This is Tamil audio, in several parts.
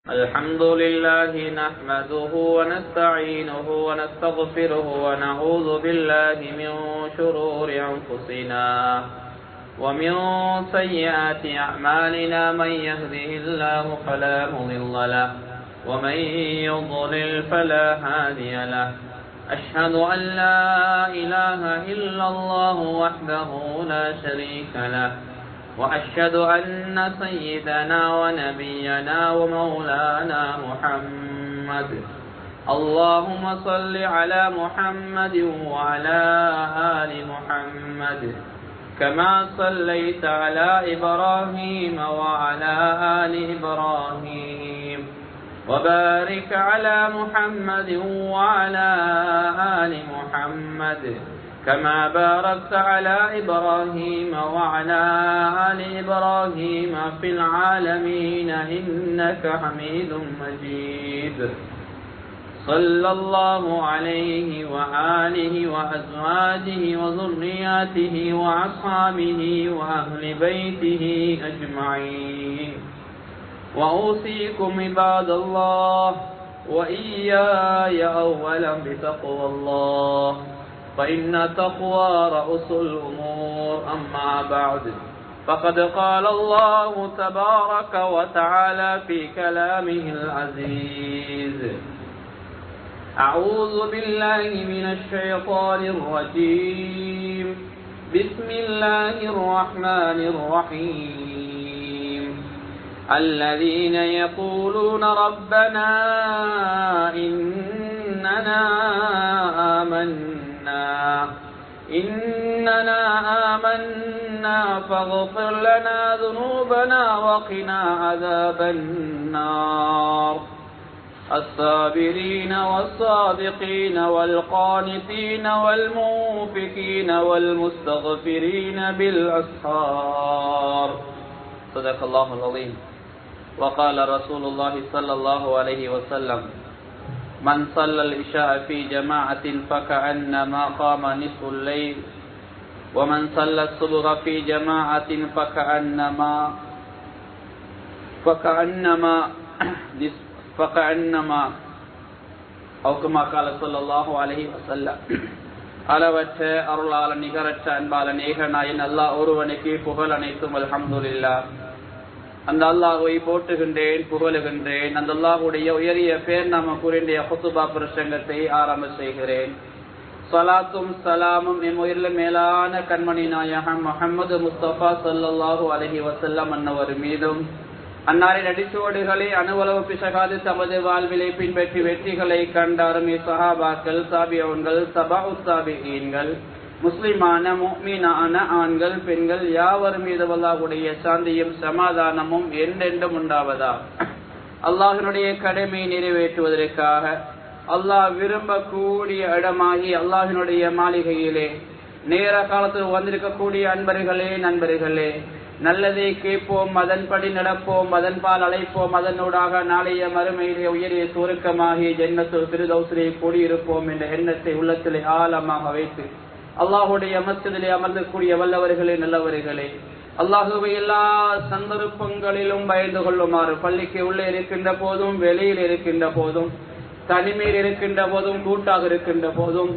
الحمد لله نحمده ونستعينه ونستغفره ونعوذ بالله من شرور أنفسنا ومن سيئات أعمالنا من يهده الله فلا مضل له ومن يضلل فلا هادي له أشهد أن لا إله إلا الله وحده لا شريك له وأشهد أن سيدنا ونبينا ومولانا محمد اللهم صل على محمد وعلى آل محمد كما صليت على إبراهيم وعلى آل إبراهيم وبارك على محمد وعلى آل محمد كما باركت على إبراهيم وعلى آل إبراهيم في العالمين إنك حميد مجيد صلى الله عليه وآله وأزواجه وذرياته وأصحابه وأهل بيته أجمعين وأوصيكم عباد الله وإياي أولا بتقوى الله فإن تقوى رأس الأمور أما بعد فقد قال الله تبارك وتعالى في كلامه العزيز أعوذ بالله من الشيطان الرجيم بسم الله الرحمن الرحيم الذين يقولون ربنا إننا آمنا فاغفر لنا ذنوبنا وقنا عذاب النار الصابرين والصادقين والقانتين والمنفقين والمستغفرين بالأسحار صدق الله العظيم وقال رسول الله صلى الله عليه وسلم من صلى العشاء في جماعة فكأنما قام نصف الليل ومن صلى الصبح في جماعة فكأنما أو كما قال صلى الله عليه وسلم அளவற்ற அருளாளன் நிகரற்ற அன்பாளன் ஏகநாயன் அல்லாஹ் ஒருவனுக்கு புகழ் அனைத்தும் அல்ஹம்துலில்லாஹ். அந்த அல்லாஹ்வை போற்றுகின்றேன், புகழுகின்றேன். அந்த அல்லாஹ்வுடைய உயரிய பேர் நாம கூறிய குத்துபா பிரசங்கத்தை ஆரம்ப செய்கிறேன். ஸலாத்தும் ஸலாமும் எம் உயிரில் மேலான கண்மணி நாயகம் முஹம்மது முஸ்தபா ஸல்லல்லாஹு அலைஹி வஸல்லம் அன்னவர் மீதும், அன்னாரின் அடிச்சுவடுகளை அணுவளவு பிசகாது தமது வாழ்விலை பின்பற்றி வெற்றிகளை கண்ட அருமை சஹாபாக்கள், தாபிஊன்கள், தபஉ தாபிஈன்கள், முஸ்லிமான முஃமினான ஆண்கள் பெண்கள் யாவர் மீது அல்லாஹ்வுடைய சாந்தியும் சமாதானமும் என்றென்றும் உண்டாவதா. அல்லாஹ்வினுடைய கடமையை நிறைவேற்றுவதற்காக அல்லாஹ் விரும்பக்கூடிய இடமாகி அல்லாஹ்வினுடைய மாளிகையிலே நேர காலத்தில் வந்திருக்கக்கூடிய அன்பர்களே, நண்பர்களே, நல்லதை கேட்போம், அதன்படி நடப்போம், அதன்பால் அழைப்போம், அதனூடாக நாளைய மறுமையிலே உயரிய சுருக்கமாகிய ஜன்னத்துல் ஃபிர்தௌஸிலே கூடியிருப்போம் என்ற எண்ணத்தை உள்ளத்திலே ஆழமாக வைத்து அல்லாஹுடைய மஸ்ஜிதிலே அமர்ந்தக்கூடிய வல்லவர்களே, நல்லவர்களே, அல்லாஹுவை எல்லா சந்தர்ப்பங்களிலும் பயந்து கொள்ளுமாறு பள்ளிக்கு உள்ளே இருக்கின்ற போதும், வெளியில் இருக்கின்ற போதும், தனிமையில் இருக்கின்ற போதும், கூட்டாக இருக்கின்ற போதும்,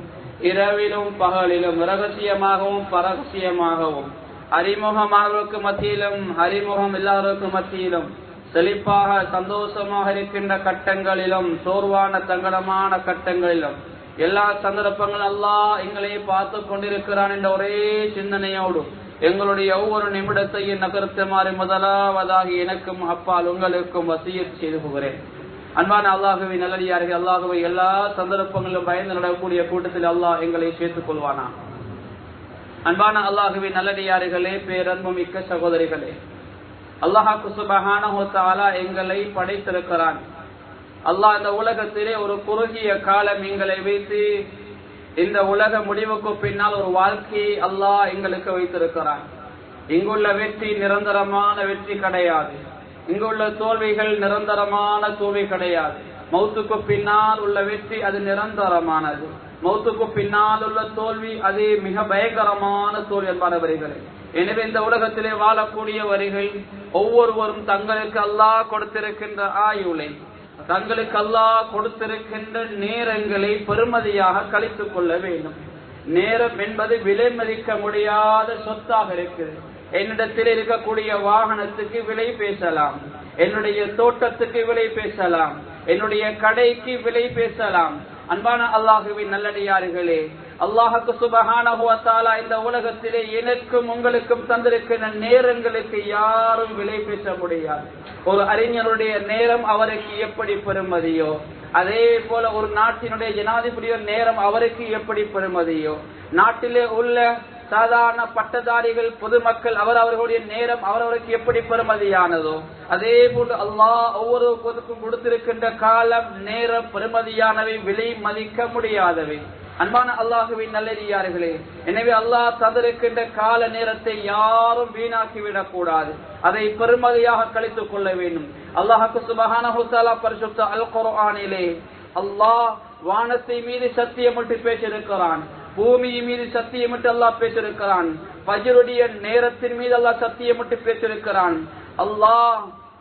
இரவிலும் பகலிலும், இரகசியமாகவும் பரகசியமாகவும், அறிமுகமானவருக்கு மத்தியிலும் அறிமுகம் இல்லாதவருக்கு மத்தியிலும், செழிப்பாக சந்தோஷமாக இருக்கின்ற கட்டங்களிலும், சோர்வான தங்கடமான கட்டங்களிலும், எல்லா சந்தர்ப்பங்களும் அல்லாஹ் எங்களை பார்த்து கொண்டிருக்கிறான் என்ற ஒரே சிந்தனையோடு எங்களுடைய ஒவ்வொரு நிமிடத்தையும் நகர்த்துமாறு முதலாவதாக எனக்கும் அப்பால் உங்களுக்கும் வசியத் செய்து போகிறேன். அன்பான அல்லாஹுவை நல்லடியார்கள், அல்லாஹுவை எல்லா சந்தர்ப்பங்களிலும் பயந்து நடக்கக்கூடிய கூட்டத்தில் அல்லாஹ் எங்களை சேர்த்துக் கொள்வானா. அன்பான அல்லாஹுவின் நல்லடியார்களே, பேரன்பு மிக்க சகோதரிகளே, அல்லாஹ் சுப்ஹானஹு வ தஆலா எங்களை படைத்திருக்கிறான். அல்லாஹ் இந்த உலகத்திலே ஒரு குறுகிய காலம் எங்களை வைத்து இந்த உலக முடிவுக்கு பின்னால் ஒரு வாழ்க்கையை அல்லாஹ் எங்களுக்கு வைத்திருக்கிறான். இங்குள்ள வெற்றி நிரந்தரமான வெற்றி கிடையாது, இங்குள்ள தோல்விகள் நிரந்தரமான தோல்வி கிடையாது. மௌத்துக்கு பின்னால் உள்ள வெற்றி அது நிரந்தரமானது. மௌத்துக்கு பின்னால் உள்ள தோல்வி அது மிக பயங்கரமான தோல்வி என்பானவர்களே. எனவே இந்த உலகத்திலே வாழக்கூடியவர்கள் ஒவ்வொருவரும் தங்களுக்கு அல்லாஹ் கொடுத்திருக்கின்ற ஆயுளை, தங்களுக்கு அல்லாஹ் கொடுத்திருக்கின்ற நேரங்களை பெருமதியாக கழித்துக் கொள்ள வேண்டும். நேரம் என்பது விலை மதிக்க முடியாத சொத்தாக இருக்குது. என்னிடத்தில் இருக்கக்கூடிய வாகனத்துக்கு விலை பேசலாம், என்னுடைய தோட்டத்துக்கு விலை பேசலாம், என்னுடைய கடைக்கு விலை பேசலாம். அன்பான அல்லாஹுவின் நல்லடியார்களே, அல்லாஹுக்கு சுப்ஹானஹு வ தஆலா இந்த உலகத்திலே எனக்கும் உங்களுக்கும் தந்திருக்கிற நேரங்களுக்கு யாரும் விலை பேச முடியாது. ஒரு அறிஞருடைய நேரம் அவருக்கு எப்படி பெறுமதியோ, அதே போல ஒரு நாட்டினுடைய ஜனாதிபதிய நேரம் அவருக்கு எப்படி பெறுமதியோ, நாட்டிலே உள்ள சாதாரண பட்டதாரிகள் பொதுமக்கள் அவர்களுடைய நேரம் அவர்களுக்கு எப்படி பெறுமதியானதோ, அதே போன்று அல்லாஹ் ஒவ்வொருவருக்கும் கொடுத்திருக்கின்ற காலம் நேரம் பெறுமதியானவை, விலை மதிக்க முடியாதவை. அன்பான அல்லாஹுவின் நல்லடியார்களே, எனவே அல்லாஹ் தந்திருக்கின்ற கால நேரத்தை யாரும் வீணாக்கிவிடக் கூடாது, அதை பெருமதியாக கழித்துக் கொள்ள வேண்டும். அல்லாஹ்வுக்கு சுப்ஹானஹு வ தஆலா பரிசுத்த அல் குர்ஆனிலே அல்லாஹ் வானத்தை மீது சத்தியமிட்டு பேசியிருக்கிறான், பூமி மீது சத்தியமிட்டு அல்லாஹ் பேசியிருக்கிறான், ஃபஜ்ருடைய நேரத்தின் மீது அல்லாஹ் சத்தியமிட்டு பேசியிருக்கிறான். அல்லாஹ்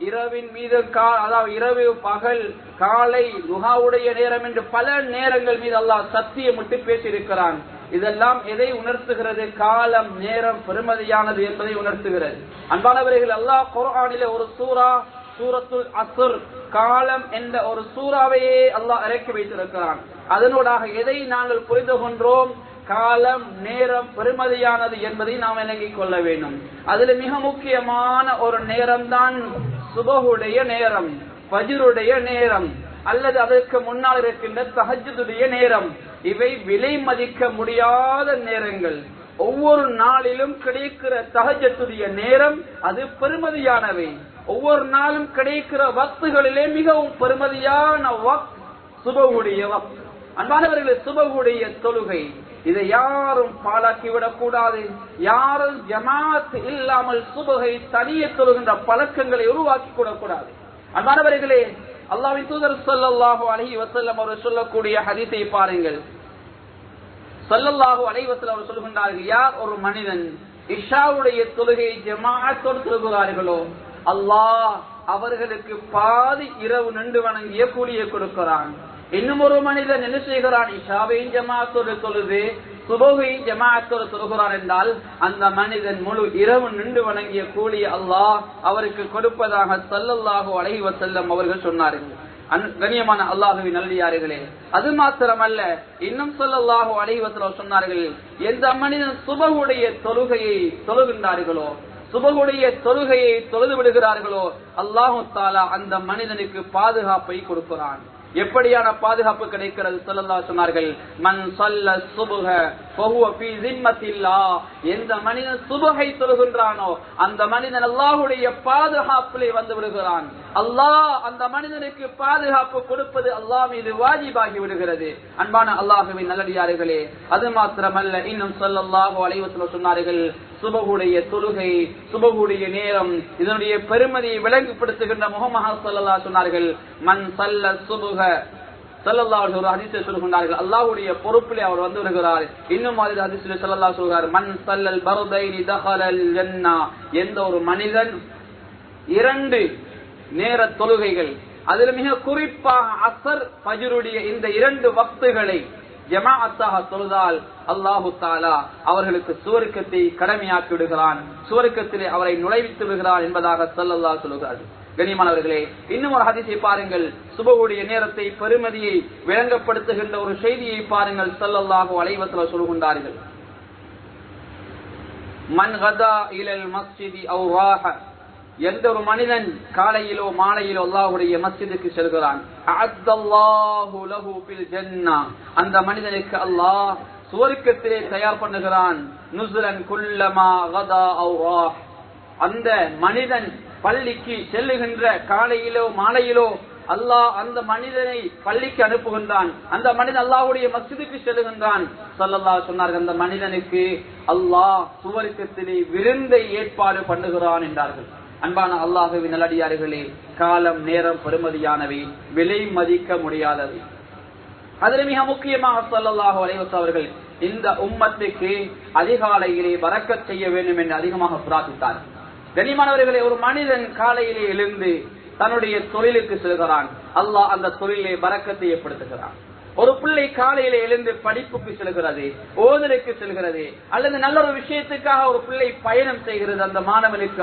இரவின் மீது, அதாவது இரவு, பகல், காலை, துஹாவுடைய நேரம் என்று பல நேரங்கள் மீது அல்லாஹ் சத்தியமிட்டு பேசியிருக்கிறான். இதெல்லாம் எதை உணர்த்துகிறது? காலம் நேரம் பெருமதியானது என்பதை உணர்த்துகிறது. அன்பானவர்கள், அல்லாஹ் குர்ஆனிலே ஒரு சூரத்துல் அஸ்ர், காலம் என்ற ஒரு சூறாவையே அல்லாஹ் இறக்கி வைத்திருக்கிறான். அதனூடாக எதை நாங்கள் புரிந்து கொண்டோம்? காலம் நேரம் பெருமதியானது என்பதை நாம் விளங்கிக் கொள்ள வேண்டும். அதுல மிக முக்கியமான ஒரு நேரம் தான் சுபஹுடைய நேரம், ஃபஜ்ருடைய நேரம், அல்லது அதற்கு முன்னால் இருக்கின்ற தஹஜ்ஜுடைய நேரம். இவை விலை மதிக்க முடியாத நேரங்கள். ஒவ்வொரு நாளிலும் கிடைக்கிற தஹஜ்ஜுடைய நேரம் அது பெருமதியானவை. ஒவ்வொரு நாளும் கிடைக்கிற வக்துகளிலே மிகவும் பெருமதியான வக்த் சுபஹுடைய வக்த். அன்பானவர்களே, சுபஹுடைய தொழுகை இதை யாரும் பாழாக்கிவிடக் கூடாது. யாரும் ஜமாத் இல்லாமல் சுபஹை தனியே தொழுகின்ற பழக்கங்களை உருவாக்கி கூடாது. அன்பானவர்களே, அல்லாஹ்வின் தூதர் ஸல்லல்லாஹு அலைஹி வஸல்லம் அவர்கள் சொல்லக்கூடிய ஹதீஸை பாருங்கள். ஸல்லல்லாஹு அலைஹி வஸல்லம் அவர்கள் சொல்கின்றார்கள், யார் ஒரு மனிதன் இஷாவுடைய தொழுகை ஜமாஅத்தோடு தொழுகிறார்களோ அல்லாஹ் அவர்களுக்கு பாதி இரவு நின்று வணங்கிய கூலியை கொடுக்கிறான். இன்னும் ஒரு மனிதன் என்ன செய்கிறான்? இஷாவையும் ஜமாஅத்தோடு தொழுது சுபஹையும் ஜமாஅத்தோடு தொழுகிறான் என்றால் அந்த மனிதன் முழு இரவு நின்று வணங்கிய கூலி அல்லாஹ் அவருக்கு கொடுப்பதாக ஸல்லல்லாஹு அலைஹி வஸல்லம் அவர்கள் சொன்னார்கள். கண்ணியமான அல்லாஹ்வின் நல்லடியார்களே, அது மாத்திரமல்ல, இன்னும் ஸல்லல்லாஹு அலைஹி வஸல்லம் சொன்னார்கள், எந்த மனிதன் சுபஹுடைய தொழுகையை தொழுகின்றார்களோ, சுபஹுடைய தொழுகையை தொழுது விடுகிறார்களோ அல்லாஹு தஆலா அந்த மனிதனுக்கு பாதுகாப்பை கொடுக்கிறான். எப்படியான பாதுகாப்பு கிடைக்கிறது? ஸல்லல்லாஹு சொன்னார்கள், மன் ஸல்ல ஸுப்ஹ ஃபஹுவ ஃபீ ஸிம்மத்தில்லாஹ். எந்த மனிதன் சுபஹை தொழுகின்றானோ அந்த மனிதன் அல்லாஹ்வுடைய பாதுகாப்பிலே வந்து விடுகிறான். அல்லாஹ் அந்த மனிதனுக்கு பாதுகாப்பு கொடுப்பது அல்லாஹ் மீது வாஜிபாகி விடுகிறது. அன்பான அல்லாஹ்வின் நல்லடியார்களே, அது மாத்திரமல்ல, இன்னும் ஸல்லல்லாஹு அலைஹி வஸல்லம் சொன்னார்கள், சுபஹுடைய தொழுகை, சுபஹுடைய நேரம், இதனுடைய பெருமதியை விளங்குபடுத்துகின்ற முஹம்மது ஸல்லல்லாஹு சொன்னார்கள், மன் ஸல்ல ஸுப்ஹ ஸல்லல்லாஹு அலைஹி ஒரு ஹதீஸை சொல்கிறார்கள், அல்லாஹ்வுடைய பொறுப்பிலே அவர் வந்து வருகிறார். இன்னும் ஒரு ஹதீஸில் ஸல்லல்லாஹு சொல்கிறார், மன் ஸல்லல் பர்தைனி தஹலல் ஜன்னah. எந்த ஒரு மனிதன் இரண்டு நேர தொழுகைகள், அதில் மிக குறிப்பாக அஸ்ர் ஃபஜ்ருடைய இந்த இரண்டு வக்துகளை ஜமாஅத்தாக தொழுதால் அல்லாஹு தஆலா அவர்களுக்கு சுவர்க்கத்தை கடமையாக்கி விடுகிறான், சுவர்க்கத்திலே அவரை நுழைவித்து விடுகிறான் என்பதாக ஸல்லல்லாஹு சொல்கிறார்கள். கண்ணியமானவர்களே, இன்னும் ஒரு ஹதீஸை பாருங்கள், சுபஹுடைய நேரத்தை பெருமதியை விளங்கப்படுத்துகின்ற ஒரு செய்தியை பாருங்கள். ஸல்லல்லாஹு அலைஹி வஸல்லம் சொல்கின்றார்கள், மன் கதா இலல் மஸ்ஜிதி அவ் ராஹ. எந்த ஒரு மனிதன் காலையிலோ மாலையிலோ அல்லாஹ்வுடைய மஸ்ஜிதுக்கு செல்கிறான், அஅத்தல்லாஹு லஹு ஃபில் ஜன்னah. அந்த மனிதனுக்கு அல்லாஹ் சுவர்க்கத்திலே தயார் பண்ணுகிறான். நுஸுலன் குல்லமா கதா அவ் ராஹ். அந்த மனிதன் பள்ளிக்கு செல்லுகின்ற காலையிலோ மாலையிலோ அல்லாஹ் அந்த மனிதனை பள்ளிக்கு அனுப்புகின்றான். அந்த மனிதன் அல்லாஹ்வுடைய மஸ்ஜிதுக்கு செல்லுகின்றான். ஸல்லல்லாஹு சொன்னார்கள், அந்த மனிதனுக்கு அல்லாஹ் சுவர்க்கத்திலே விருந்தை ஏற்பாடு பண்ணுகிறான் என்றார்கள். அன்பான அல்லாஹ்வின் நல்லடியார்களே, காலம் நேரம் பெருமதியானவை, விலை மதிக்க முடியாதவை. அதில் மிக முக்கியமாக ஸல்லல்லாஹு அலைஹி வஸல்லம் அவர்கள் இந்த உம்மத்துக்கு அதிகாலையிலே பரக்கத் செய்ய வேண்டும் என்று அதிகமாக பிரார்த்தித்தார். கண்ணியமானவர்களே, ஒரு மனிதன் காலையிலே எழுந்து தன்னுடைய தொழிலுக்கு செல்கிறான், அல்லாஹ் அந்த தொழிலை பரக்கத்தை ஏற்படுத்துகிறான். ஒரு பிள்ளை காலையில எழுந்து படிப்புக்கு செல்கிறது, ஓதலுக்கு செல்கிறது, அல்லது நல்ல ஒரு விஷயத்துக்காக ஒரு பிள்ளை பயணம் செய்கிறது. அந்த மாணவனுக்கு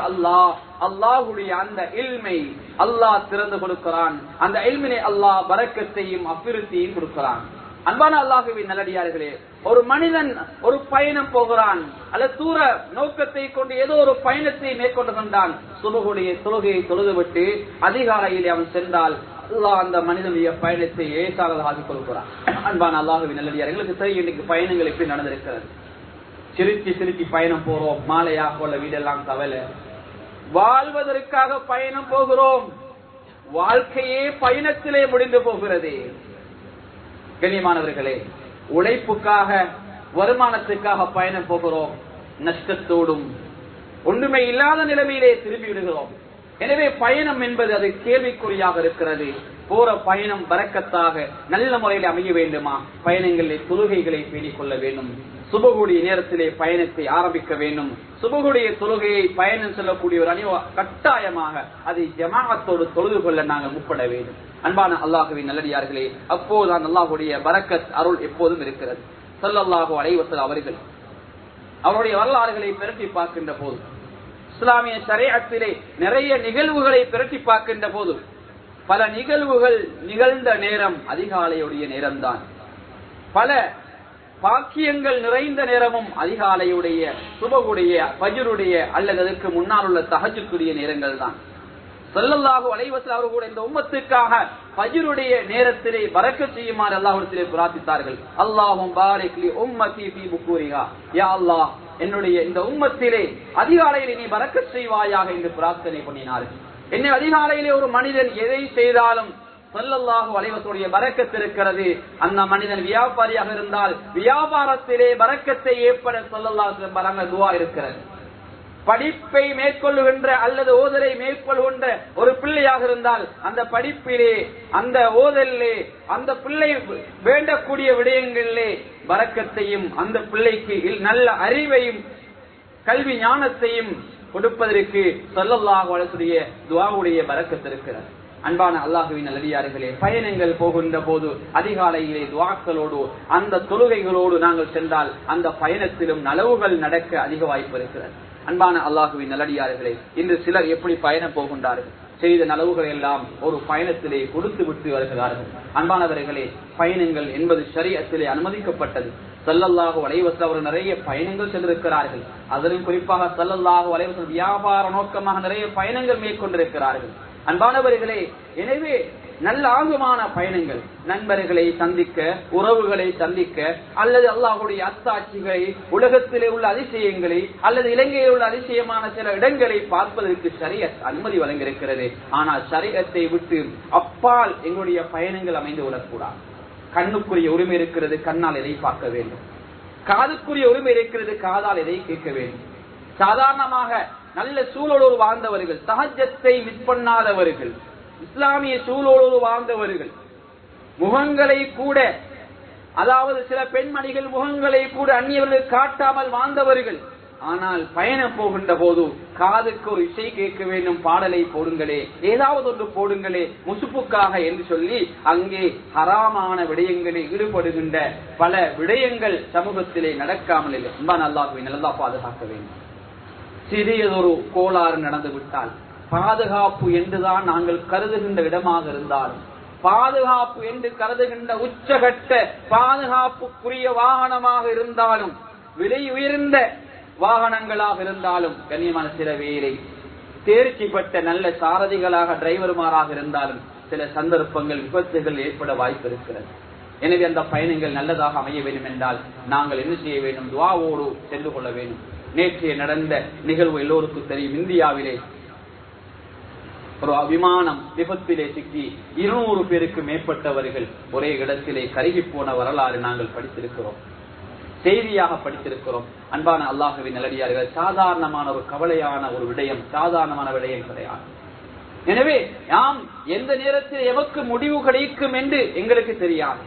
அல்லாஹுடைய அந்த இல்மை அல்லாஹ் திறந்து கொடுக்கிறான். அந்த இல்மினை அல்லாஹ் பரக்கத்தையும் அபிவிருத்தியையும் கொடுக்கிறான். அன்பான அல்லாஹுவின் நல்லடியார்களே, ஒரு மனிதன் ஒரு பயணம் போகிறான், அல்லது தூர நோக்கத்தை கொண்டு ஏதோ ஒரு பயணத்தை மேற்கொண்டு கொண்டான். சுபஹுடைய தொழுகையை தொழுதுவிட்டு அதிகாலையில் அவன் சென்றால் அல்லாஹ் அந்த மனிதனுடைய பயணத்தை ஏசானதாக ஆக்கிக் கொள்கிறான். அன்பான அல்லாஹுவின் நல்லடியார், எங்களுக்கு தெரியும் இன்னைக்கு பயணங்கள் எப்படி நடந்திருக்கிறது. சிரிச்சி பயணம் போறோம், மாலையா போல வீடெல்லாம் கவலை. வாழ்வதற்காக பயணம் போகிறோம், வாழ்க்கையே பயணத்திலே முடிந்து போகிறது. கண்ணியமானவர்களே, உழைப்புக்காக வருமானத்துக்காக பயணம் போகிறோம், நஷ்டத்தோடும் ஒன்றுமே இல்லாத நிலைமையிலே திரும்பி விடுகிறோம். எனவே பயணம் என்பது அது கேள்விக்குறியாக இருக்கிறது. போற பயணம் பரக்கத்தாக நல்ல முறையில் அமைய வேண்டுமா? பயணங்களில் தொழுகைகளை பேணிக் கொள்ள வேண்டும். சுபகுடைய நேரத்திலே பயணத்தை ஆரம்பிக்க வேண்டும். சுபகுடைய தொழுகையை பயணம் செல்லக்கூடிய ஒரு அணிவ கட்டாயமாக அதை ஜமாஅத்தோடு தொழுது கொள்ள நாங்கள் முற்பட வேண்டும். அன்பான அல்லாஹுவின் நல்லடியார்களே, அப்போதுதான் அல்லாஹுடைய பரக்கத் அருள் எப்போதும் இருக்கிறது. ஸல்லல்லாஹு அலைஹி வஸல்லம் அவர்கள் அவருடைய வரலாறுகளை பிரட்டி பார்க்கின்ற போது, இஸ்லாமிய ஷரீஅத்திலே நிறைய நிகழ்வுகளை பிரட்டி பார்க்கின்ற போது, பல நிகழ்வுகள் நிகழ்ந்த நேரம் அதிகாலையுடைய நேரம்தான். பல பாக்கியங்கள் நிறைந்த நேரமும் அதிகாலையுடைய சுபகுடைய ஃபஜ்ருடைய அல்லது அதற்கு முன்னால் உள்ள தஹஜ்ஜுடைய நேரங்கள் தான். ஸல்லல்லாஹு அலைஹி வஸல்லம் அவர்கள் கூட இந்த உம்மத்துக்காக ஃபஜ்ருடைய நேரத்திலே பரக்கத் செய்யுமாறு அல்லாஹ்விடத்திலே பிரார்த்தித்தார்கள். அல்லாஹும் பாரிக் லி உம்மத்தி ஃபீ புகூரிஹா, யா அல்லாஹ் என்னுடைய இந்த உம்மத்திலே அதிகாலையிலே நீ பரக்கத் செய்வாயாக என்று பிரார்த்தனை பண்ணினார்கள். என்ன அதிகாலையிலே ஒரு மனிதன் எதை செய்தாலும் ஸல்லல்லாஹு அலைஹி வஸல்லம் பரக்கத் இருக்கிறது. அந்த மனிதன் வியாபாரியாக இருந்தால் வியாபாரத்திலே பரக்கத்தை ஏற்பட ஸல்லல்லாஹு அலைஹி வஸல்லம் பரங்க துஆ இருக்கிறது. படிப்பை மேற்கொள்ளுகின்ற அல்லது ஓதலை மேற்கொள்கின்ற ஒரு பிள்ளையாக இருந்தால் அந்த படிப்பிலே, அந்த ஓதலிலே, அந்த பிள்ளை வேண்டக்கூடிய விடயங்களிலே பரக்கத்தையும் அந்த பிள்ளைக்கு நல்ல அறிவையும் கல்வி ஞானத்தையும் கொடுப்பதற்கு ஸல்லல்லாஹு அலைஹி வஸல்லம் துஆவுடைய பரக்கத் இருக்கிறது. அன்பான அல்லாஹுவின் நல்லடியார்களே, பயணங்கள் போகின்ற போது அதிகாலையிலே துஆக்களோடு அந்த தொழுகைகளோடு நாங்கள் சென்றால் அந்த பயணத்திலும் நலவுகள் நடக்க அதிக வாய்ப்பு இருக்கிறது. அன்பான அல்லாஹுவின் நல்லடியார்களே, இன்று சிலர் எப்படி பயணம் போகின்றார்கள், செய்த நலவுகள் எல்லாம் ஒரு பயணத்திலே கொடுத்து விட்டு வருகிறார்கள். அன்பானவர்களே, பயணங்கள் என்பது ஷரீஅத்திலே அனுமதிக்கப்பட்டது. ஸல்லல்லாஹு அலைஹி வஸல்லம் அவர்கள் நிறைய பயணங்கள் சென்றிருக்கிறார்கள். அதிலும் குறிப்பாக ஸல்லல்லாஹு அலைஹி வஸல்லம் வியாபார நோக்கமாக நிறைய பயணங்கள் மேற்கொண்டிருக்கிறார்கள். அன்பானவர்களே, எனவே நல்ல ஆர்வமான பயணங்கள், நண்பர்களை சந்திக்க, உறவுகளை சந்திக்க, அல்லது அல்லாஹ்வுடைய அத்தாட்சிகளை, உலகத்திலே உள்ள அதிசயங்களை, அல்லது இலங்கையில் உள்ள அதிசயமான சில இடங்களை பார்ப்பதற்கு ஷரீஅத் அனுமதி வழங்கியிருக்கிறது. ஆனால் ஷரீஅத்தை விட்டு அப்பால் எங்களுடைய பயணங்கள் அமைந்து விடக்கூடாது. கண்ணுக்குரிய உரிமை இருக்கிறது, கண்ணால் எதை பார்க்க வேண்டும். காதுக்குரிய உரிமை இருக்கிறது, காதால் எதை கேட்க வேண்டும். சாதாரணமாக நல்ல சூழலோடு வாழ்ந்தவர்கள், தஹஜ்ஜத்தை மிஸ் பண்ணாதவர்கள், இஸ்லாமிய சூழலோடு வாழ்ந்தவர்கள், முகங்களை கூட, அதாவது சில பெண்மணிகள் முகங்களை கூட அந்நியவர்கள் காட்டாமல் வாழ்ந்தவர்கள். ஆனால் பயணம் போகின்ற போது காதுக்கு ஒரு இசை கேட்க வேண்டும், பாடலை போடுங்களே, ஏதாவது ஒன்று போடுங்களே முசுப்புக்காக என்று சொல்லி அங்கே ஹராமான விடயங்களில் ஈடுபடுகின்ற பல விடயங்கள் சமூகத்திலே நடக்காமல் இல்லை. அல்லாஹ்வை நல்லா பாதுகாக்க வேண்டும். சிறியதொரு கோளாறு நடந்து விட்டால் பாதுகாப்பு என்றுதான் நாங்கள் கருதுகின்ற இடமாக இருந்தாலும், பாதுகாப்பு என்று கருதுகின்ற உச்சகட்ட பாதுகாப்புக்குரிய வாகனமாக இருந்தாலும், விலை உயர்ந்த வாகனங்களாக இருந்தாலும், கண்ணியமான சில வேலை தேர்ச்சி பெற்ற நல்ல சாரதிகளாக டிரைவர்மாராக இருந்தாலும் சில சந்தர்ப்பங்கள் விபத்துகள் ஏற்பட வாய்ப்பு இருக்கிறது. எனவே அந்த பயணங்கள் நல்லதாக அமைய வேண்டும் என்றால் நாங்கள் என்ன செய்ய வேண்டும்? துஆவோடு சென்று கொள்ள வேண்டும். நேற்றைய நடந்த நிகழ்வு எல்லோருக்கும் தெரியும். இந்தியாவிலே ஒரு விமானம் விபத்திலே சிக்கி 200 பேருக்கு மேற்பட்டவர்கள் ஒரே இடத்திலே கருகி போன வரலாறு நாங்கள் படித்திருக்கிறோம், செய்தியாக படித்திருக்கிறோம். அன்பான அல்லாஹ்வின் நல்லடியார்கள், சாதாரணமான ஒரு கவலையான ஒரு விடயம், சாதாரணமான விடயம் கிடையாது. எனவே நாம் எந்த நேரத்தில் எமக்கு முடிவு கிடைக்கும் என்று எங்களுக்கு தெரியாது.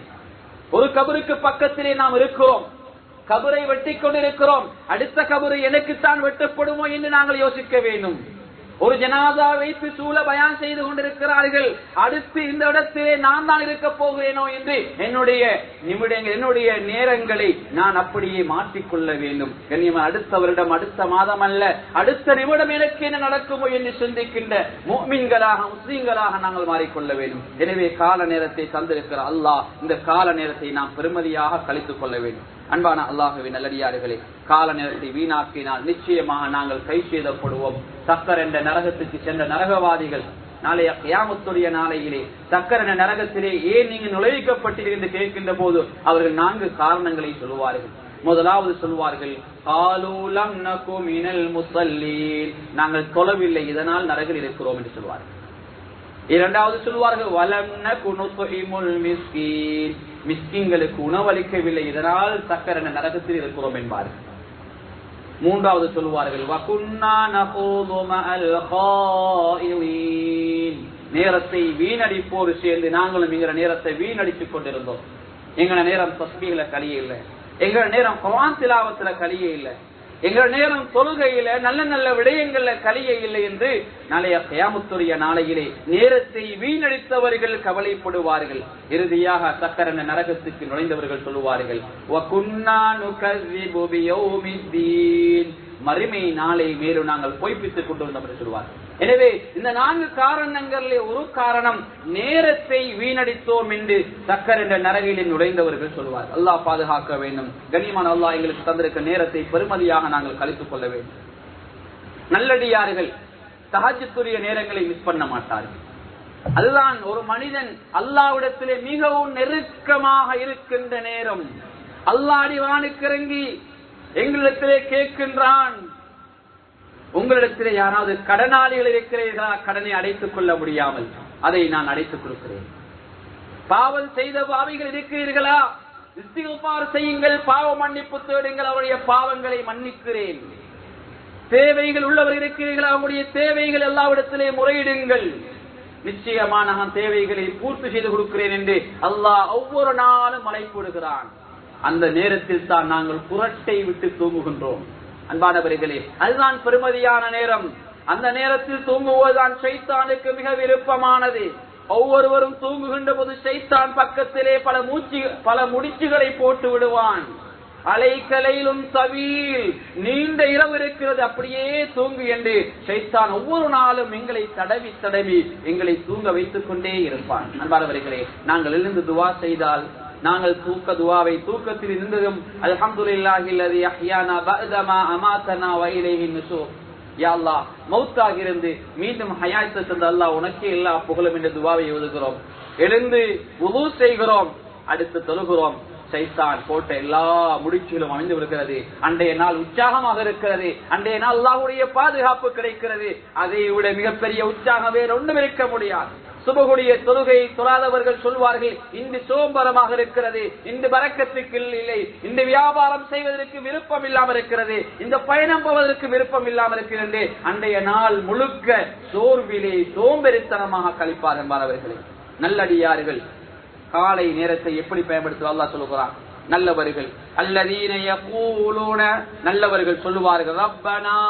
ஒரு கபருக்கு பக்கத்திலே நாம் இருக்கிறோம், கபரை வெட்டி கொண்டிருக்கிறோம். அடுத்த கபரு எனக்குத்தான் வெட்டப்படுமோ என்று நாங்கள் யோசிக்க வேண்டும். ஒரு ஜனாதா வைத்து சூழ பயான் செய்து கொண்டிருக்கிறார்கள். அடுத்து இந்த இடத்திலே நான் தான் இருக்க போகிறேனோ என்று என்னுடைய நிமிடங்கள், என்னுடைய நேரங்களை நான் அப்படியே மாற்றிக்கொள்ள வேண்டும். அடுத்த வருடம், அடுத்த மாதம் அல்ல, அடுத்த நிமிடம் எனக்கு என்ன நடக்குமோ என்று சிந்திக்கின்ற முஃமின்களாக, முஸ்லிம்களாக நாங்கள் மாறிக்கொள்ள வேண்டும். எனவே கால நேரத்தை தந்திருக்கிற அல்லாஹ் இந்த கால நேரத்தை நாம் பெருமதியாக கழித்துக் கொள்ள வேண்டும். அன்பான அல்லாஹ்வின் நல்லடியார்களே, கால நேரத்தை வீணாக்கினால் நிச்சயமாக நாங்கள் கை செய்தப்படுவோம். சக்கர் என்ற நரகத்துக்கு சென்ற நரகவாதிகள் நாளைய கியாமத்துடைய நாளையிலே சக்கர் என்ற நரகத்திலே ஏன் நீங்கள் நுழைவிக்கப்பட்டீர்கள் கேட்கின்ற போது அவர்கள் 4 காரணங்களை சொல்லுவார்கள். முதலாவது சொல்வார்கள், நாங்கள் தொழவில்லை, இதனால் நரகில் இருக்கிறோம் என்று சொல்வார்கள். இரண்டாவது சொல்வார்கள், மிஸ்கின்களுக்கு உணவளிக்கவில்லை, இதனால் சக்கர நரகத்தில் இருக்கிறோம் என்பார்கள். மூன்றாவது சொல்வார்கள், நேரத்தை வீணடிப்போடு சேர்ந்து நாங்களும் எங்க நேரத்தை வீணடித்துக் கொண்டிருந்தோம். எங்க நேரம் தஸ்பீஹ்ல கலியே இல்லை, எங்க நேரம் குர்ஆன் திலாவத்துல கலியே இல்லை, எங்கள் நேரம் தொழுகையில நல்ல நல்ல விடயங்கள்ல கலியே இல்லை என்று நாளைய கியாமத்துடைய நாளையிலே நேரத்தை வீணடித்தவர்கள் கவலைப்படுவார்கள். இறுதியாக சக்கர நரகத்துக்கு நுழைந்தவர்கள் சொல்லுவார்கள், மறுமை நாளை மேலும் நாங்கள் பொய்ப்பித்துக் கொண்டிருந்தவர் சொல்வார்கள். எனவே இந்த 4 காரணங்களிலே ஒரு காரணம் நேரத்தை வீணடித்தோம் என்று சக்கர் என்ற நரகில் நுழைந்தவர்கள் சொல்வார். அல்லாஹ் பாதுகாக்க வேண்டும். கண்ணியமான அல்லாஹ் எங்களுக்கு தந்திருக்க நேரத்தை பெருமதியாக நாங்கள் கழித்துக் கொள்ள வேண்டும். நல்லடியார்கள் தஹஜ்ஜுடைய நேரங்களை மிஸ் பண்ண மாட்டார்கள். அதுதான் ஒரு மனிதன் அல்லாஹ்விடத்திலே மிகவும் நெருக்கமாக இருக்கின்ற நேரம். அல்லாஹ் அடிவானுக்கு இறங்கி எங்களிடத்திலே கேட்கின்றான், உங்களிடத்திலே யாராவது கடனாளிகள் இருக்கிறீர்களா? கடனை அடைத்துக் கொள்ள முடியாமல் அதை நான் அடைத்துக் கொடுக்கிறேன். பாவம் செய்த பாவிகள் இருக்கிறீர்களா? இஸ்திக்ஃபார் செய்யுங்கள், பாவ மன்னிப்பு தேடுங்கள், அவருடைய பாவங்களை மன்னிக்கிறேன். தேவைகள் உள்ளவர் இருக்கிறீர்களா? அவருடைய தேவைகள் எல்லாவிடத்திலே முறையிடுங்கள், நிச்சயமான தேவைகளை பூர்த்தி செய்து கொடுக்கிறேன் என்று அல்லாஹ் ஒவ்வொரு நாளும் அழைப்புடுகிறான். அந்த நேரத்தில் தான் நாங்கள் புரட்டை விட்டு தூங்குகின்றோம். அன்பானவர்களே, அதுதான் பெருமதியான நேரம். அந்த நேரத்தில் தூங்குவதுதான் ஷைத்தானுக்கு மிக விருப்பமானது. ஒவ்வொருவரும் தூங்குகின்ற போது ஷைத்தான் பக்கத்திலே பல முடிச்சுகளை போட்டு விடுவான். அலைக்கலையிலும் தவீல், நீண்ட இரவு இருக்கிறது, அப்படியே தூங்கு என்று ஷைத்தான் ஒவ்வொரு நாளும் எங்களை தடவி தடவி எங்களை தூங்க வைத்துக் கொண்டே இருப்பான். அன்பானவர்களே, நாங்கள் எழுந்து துவா செய்தால், நாங்கள் தூக்க துவாவை தூக்கத்தில் இருந்ததும் அல்ஹம்துலில்லாஹி அல்லதி அஹ்யானா பஅதமா அமாதனா வ இலைஹி நுஷூர், யா அல்லாஹ் மௌத்தாகிருந்து மீண்டும் ஹயாத்தை தந்த அல்லாஹ் உனக்கே எல்லா புகழும் என்ற துவாவை ஓதுகிறோம். எழுந்து வுது செய்கிறோம், அடுத்து தொழுகிறோம். ஷைத்தான் போட்ட எல்லா முடிச்சுகளும் அமைந்து விடுகிறது. அன்றைய நாள் உற்சாகமாக இருக்கிறது. அன்றைய நாள் அல்லாஹ்வுடைய பாதுகாப்பு கிடைக்கிறது. அதை விட மிகப்பெரிய உற்சாகம் வேறு ஒன்றும் இருக்க முடியாது. சுபகுடைய தொழுகை தொழாதவர்கள் சொல்வார்கள், இன்று சோம்பரமாக இருக்கிறது, இன்று பரக்கத்துக்கு இல்லை, இந்த வியாபாரம் செய்வதற்கு விருப்பம் இல்லாமல் இருக்கிறது, இந்த பயணம் போவதற்கு விருப்பம் இல்லாமல் இருக்கிறது. அன்றைய நாள் முழுக்க சோர்விலே சோம்பெறித்தனமாக கழிப்பார் என்பார்களே. நல்லடியார்கள் காலை நேரத்தை எப்படி பயன்படுத்த அல்லாஹ் சொல்லுகிறான். நல்லவர்கள் அல்லதீன யகூலூன, நல்லவர்கள் சொல்லுவார்கள், ரப்பனா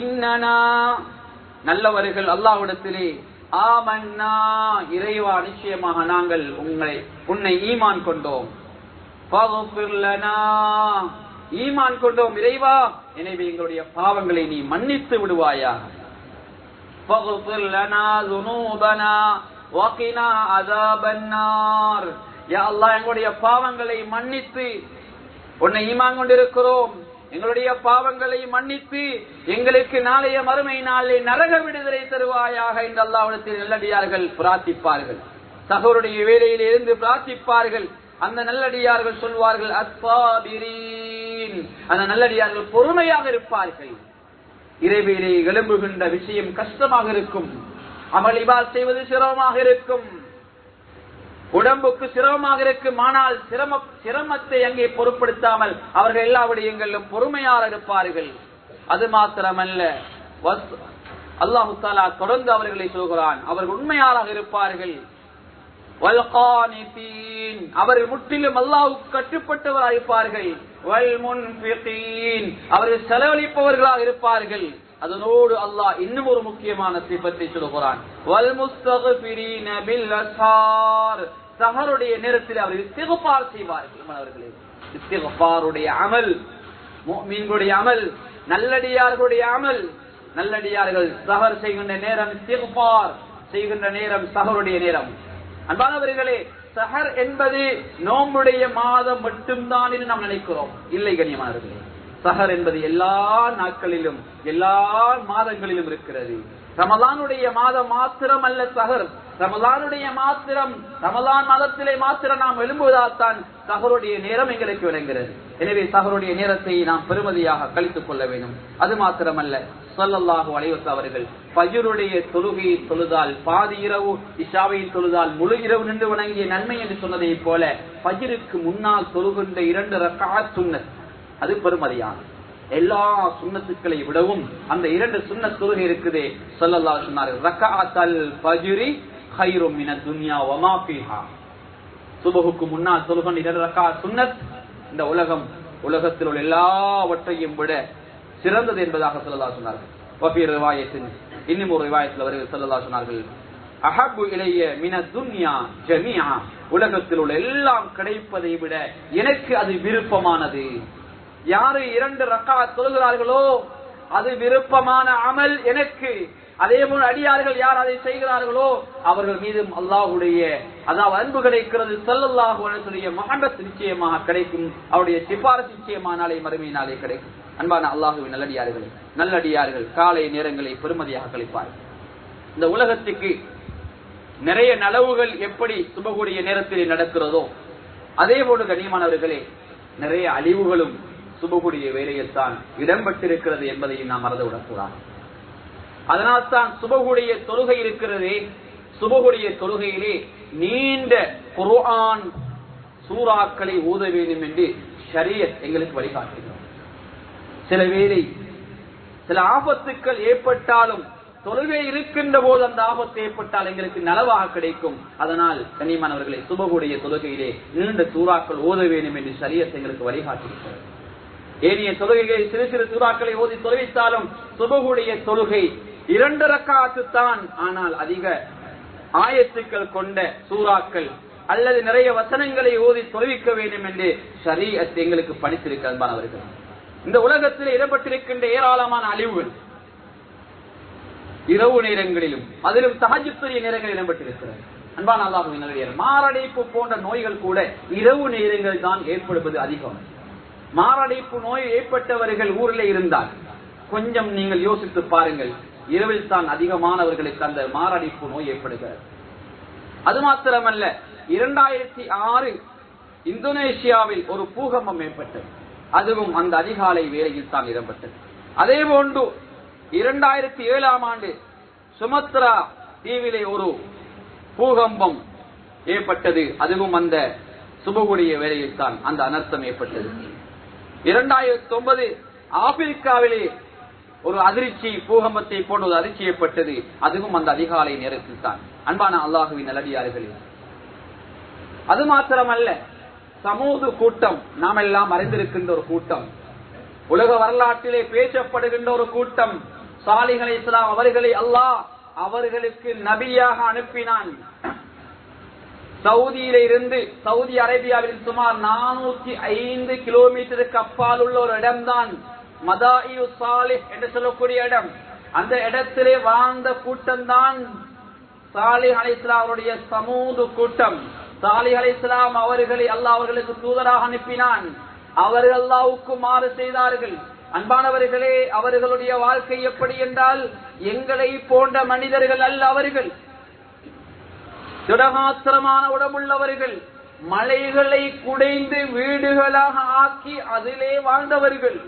இன்னனா, நல்லவர்கள் அல்லாஹ்விடத்திலே ஆமன்னா, இறைவா நிச்சயமாக நாங்கள் உன்னை ஈமான் கொண்டோம், ஃபக்ஃபிர் லனா, ஈமான் கொண்டோம் இறைவா, எனவே எங்களுடைய பாவங்களை நீ மன்னித்து விடுவாயாக, ஃபக்ஃபிர் லனா ذுனூபனா வகினா அஸாபன்னார், யா அல்லாஹ் எங்களுடைய பாவங்களை மன்னித்து, உன்னை ஈமான் கொண்டிருக்கிறோம், எங்களுடைய பாவங்களை மன்னித்து எங்களுக்கு நாளைய மறுமை நாளே நரக விடுதலை தருவாயாக என்று அல்லாஹ்விடத்தில் நல்லடியார்கள் பிரார்த்திப்பார்கள். சஹருடைய வேளையில் இருந்து பிரார்த்திப்பார்கள். அந்த நல்லடியார்கள் சொல்வார்கள், அஸ்ஸாபிரீன், அந்த நல்லடியார்கள் பொறுமையாக இருப்பார்கள். இரவிலே எழும்புகின்ற விஷயம் கஷ்டமாக இருக்கும், அமல் இபாத் செய்வது சிரமமாக இருக்கும், உடம்புக்கு சிரமமாக இருக்கும். ஆனால் சிரமத்தை அங்கே பொருட்படுத்தாமல் அவர்கள் எல்லா விடயங்களிலும் பொறுமையாக இருப்பார்கள். அது மாத்திரமல்ல, அல்லாஹு தஆலா தொடர்ந்து அவர்களை சொல்கிறான், அவர்கள் உண்மையாளராக இருப்பார்கள். வல்கானிதீன் அவர்கள் முற்றிலும் அல்லாஹ்வுக்கு கட்டுப்பட்டவராக இருப்பார்கள். வல்முன்ஃபிகீன் அவர்கள் செலவழிப்பவர்களாக இருப்பார்கள். அதனோடு அல்லாஹ் இன்னும் ஒரு முக்கியமான சிபத்தை சொல்கிறான். வல்முஸ்தக்பிரீன பில் அஸ்ஹார் சஹருடைய நேரத்தில் அவர்கள் இஸ்திக்ஃபார் செய்வார்கள். அவர்களே இஸ்திக்ஃபாருடைய அமல் முஃமின்களுடைய அமல், நல்லடியார்களுடைய அமல். நல்லடியார்கள் சஹர் செய்கின்ற நேரம் இஸ்திக்ஃபார் செய்கின்ற நேரம் சஹருடைய நேரம். அன்பானவர்களே, சஹர் என்பது நோம்புடைய மாதம் மட்டும்தான் என்று நாம் நினைக்கிறோம். இல்லை கண்ணியமானவர்களே, சஹர் என்பது எல்லா நாட்களிலும் எல்லா மாதங்களிலும் இருக்கிறது. ரமலானுடைய மாதம் மாத்திரம் அல்ல சஹர். ரமலானுடைய மாத்திரம் ரமலான் மாதத்திலே மாத்திரம் நாம் எழும்புவதால்தான் சஹருடைய நேரம் எங்களுக்கு விளங்குகிறது. எனவே சஹருடைய நேரத்தை நாம் பெருமதியாக கழித்துக் கொள்ள வேண்டும். அது மாத்திரமல்ல, ஸல்லல்லாஹு அலைஹி வஸல்லம் அவர்கள் ஃபஜ்ருடைய தொழுகையை தொழுதால் பாதி இரவு, இஷாவை தொழுதால் முழு இரவு நின்று வணங்கிய நன்மை என்று சொன்னதை போல ஃபஜ்ருக்கு முன்னால் தொழுகின்ற 2 ரக்அத் சுன்னத் அது பெருமதியானது. எல்லா சுன்னத்துக்களை விடவும் அந்த 2 சுன்னத் தொழுகை இருக்குதே, ஸல்லல்லாஹு அலைஹி சொன்னார்கள், ரக்அத்தல் ஃபஜ்ரி கைரும் மினத் துன்யா வமா ஃபீஹா. சுபஹுக்கு முன்னால் தொழுகின்ற 2 ரக்அத் சுன்னத் இந்த உலகத்தில் உள்ள எல்லாவற்றையும் விட சிறந்தது என்பதாக ஸல்லல்லாஹு அலைஹி சொன்னார்கள். வஃபீ ரிவாயத்தின் இன்னும் ஒரு ரிவாயத்தில் அவர்கள் ஸல்லல்லாஹு அலைஹி சொன்னார்கள், அஹப்பு இலைய மினத் துன்யா ஜமீஆ உலகத்தில் உள்ள எல்லாம் கிடைப்பதை விட எனக்கு அது விருப்பமானது. யாரு 2 ரக்அத் தொழுகிறார்களோ அது விருப்பமான அமல் எனக்கு. அதே போல அடியார்கள் யார் அதை செய்கிறார்களோ அவர்கள் மீதும் அல்லாஹ்வுடைய அதாவது அன்பு கிடைக்கிறது. ஸல்லல்லாஹு அலைஹி வஸல்லம் முஹம்மத் நிச்சயமாக கிடைக்கும். அவருடைய சிபாரிசு நிச்சயமான நாளை மறுமை நாளே கிடைக்கும். அன்பான அல்லாஹ்வின் நல்லடியார்கள் காலை நேரங்களை பெருமதியாக கழிப்பார்கள். இந்த உலகத்துக்கு நிறைய நலவுகள் எப்படி சுபகுடைய நேரத்தில் நடக்கிறதோ அதே போல கண்ணியமானவர்களே நிறைய அழிவுகளும் சுபகுடைய வேலையில் தான் இடம்பெற்றிருக்கிறது என்பதையும் நாம் மறந்துவிடக்கூடாது. அதனால்தான் சுபகுடைய தொழுகை இருக்கிறதே, சுபகுடைய தொழுகையிலே நீண்ட குர்ஆன் சூறாக்களை ஓத வேண்டும் என்று ஷரியத் எங்களுக்கு வழிகாட்டுகிறது. சில வேளை சில ஆபத்துக்கள் ஏற்பட்டாலும் தொழுகை இருக்கின்ற போது அந்த ஆபத்து ஏற்பட்டால் எங்களுக்கு நலவாக கிடைக்கும். அதனால் கண்ணியமானவர்களை சுபகுடைய தொழுகையிலே நீண்ட சூறாக்கள் ஓத வேண்டும் என்று ஷரியத் எங்களுக்கு வழிகாட்டுகிறது. ஏனைய தொழுகையை சிறு சிறு சூறாக்களை ஓதி தொழுவித்தாலும் சுபகுடைய தொழுகை 2 ரக்அத் தான். ஆனால் அதிக ஆயத்துக்கள் கொண்ட சூறாக்கள் அல்லது நிறைய வசனங்களை ஓதி தொழுவிக்க வேண்டும் என்று ஷரியத் எங்களுக்கு படித்திருக்க அன்பானவர்கள். இந்த உலகத்தில் இடம்பெற்றிருக்கின்ற ஏராளமான அழிவுகள் இரவு நேரங்களிலும் அதிலும் தஹஜ்ஜுடைய நேரங்களில் இடம்பெற்றிருக்கிறது. அன்பான அல்லாஹ்வின் நல்லடியார்களே, மாரடைப்பு போன்ற நோய்கள் கூட இரவு நேரங்கள் தான் ஏற்படுவது அதிகம். மாரடைப்பு நோய் ஏற்பட்டவர்கள் ஊரில் இருந்தால் கொஞ்சம் நீங்கள் யோசித்து பாருங்கள், இரவில் தான் அதிகமானவர்களுக்கு அந்த மாரடைப்பு நோய் ஏற்படுகிறது. அது மாத்திரமல்ல, 2006 இந்தோனேஷியாவில் ஒரு பூகம்பம் ஏற்பட்டது. அதுவும் அந்த அதிகாலை வேளையில் தான் இடம்பெற்றது. அதே போன்று 2007ஆம் ஆண்டு சுமத்ரா தீவிலே ஒரு பூகம்பம் ஏற்பட்டது. அதுவும் அந்த சுபகுடைய வேளையில் தான் அந்த அனர்த்தம் ஏற்பட்டது. 2009 ஆப்பிரிக்காவிலே ஒரு அதிர்ச்சி பூகம்பத்தை போன்ற ஒரு அதிர்ச்சி ஏற்பட்டது. அதுவும் அந்த அதிகாலை நேரத்தில் தான். அன்பான அல்லாஹ்வின் நல்லடியார்களே, அது மாத்திரமல்ல, சமூக கூட்டம் நாம் எல்லாம் அறிந்திருக்கின்ற ஒரு கூட்டம், உலக வரலாற்றிலே பேசப்படுகின்ற ஒரு கூட்டம். சாலிஹ் அலைஹிஸ்ஸலாம் அவர்களை அல்லாஹ் அவர்களுக்கு நபியாக அனுப்பினான். சவுதியில இருந்து சவுதி அரேபியாவில் சுமார் 405 கிலோமீட்டருக்கு அப்பால் உள்ள ஒரு இடம்தான் மதாயு சாலிஹ் என்று சொல்லக்கூடிய இடம். அந்த இடத்திலே வாழ்ந்த கூட்டம் தான் சாலிஹ் அலைஹிஸ்ஸலாம் அவருடைய சமூக கூட்டம். சாலிஹ் அலைஹிஸ்ஸலாம் அவர்களை அல்லாஹ் அவர்களுக்கு தூதராக அனுப்பினான். அவர்கள் அல்லாஹ்வுக்கு மாறு செய்தார்கள். அன்பானவர்களே, அவர்களுடைய வாழ்க்கை எப்படி என்றால் எங்களை போன்ற மனிதர்கள் அல்ல. அவர்கள் திடகாத்திரமான உடம்புள்ளவர்கள், மலைகளை குடைந்து வீடுகளாக ஆக்கி அதிலே வாழ்ந்தவர்கள்.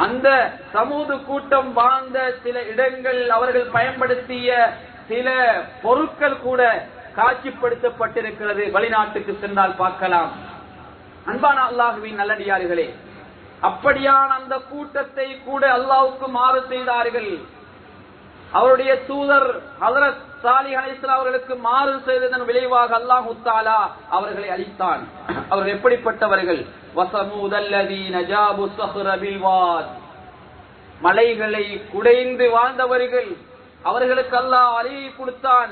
அந்த சமூக கூட்டம் வாழ்ந்த சில இடங்கள், அவர்கள் பயன்படுத்திய சில பொருட்கள் கூட காட்சிப்படுத்தப்பட்டிருக்கிறது. வெளிநாட்டுக்கு சென்றால் பார்க்கலாம். அன்பான அல்லாஹ்வின் நல்லடியார்களே, அப்படியான அந்த கூட்டத்தை கூட அல்லாஹ்வுக்கு மாறு செய்தார்கள். அவருடைய தூதர் ஹஜ்ரத் சாலிஹ் அலைஹிஸ்ஸலாம் அவர்களுக்கு மாறு செய்ததன் விளைவாக அல்லாஹ் தஆலா அவர்களை அழித்தான். அவர்கள் எப்படிப்பட்டவர்கள்? வஸமூதல்லதீன ஜாபு ஸஹ்ர பில்வாத், மலைகளை குடைந்து வாழ்ந்தவர்கள். அவர்களுக்கு அல்லாஹ் அழிவை கொடுத்தான்.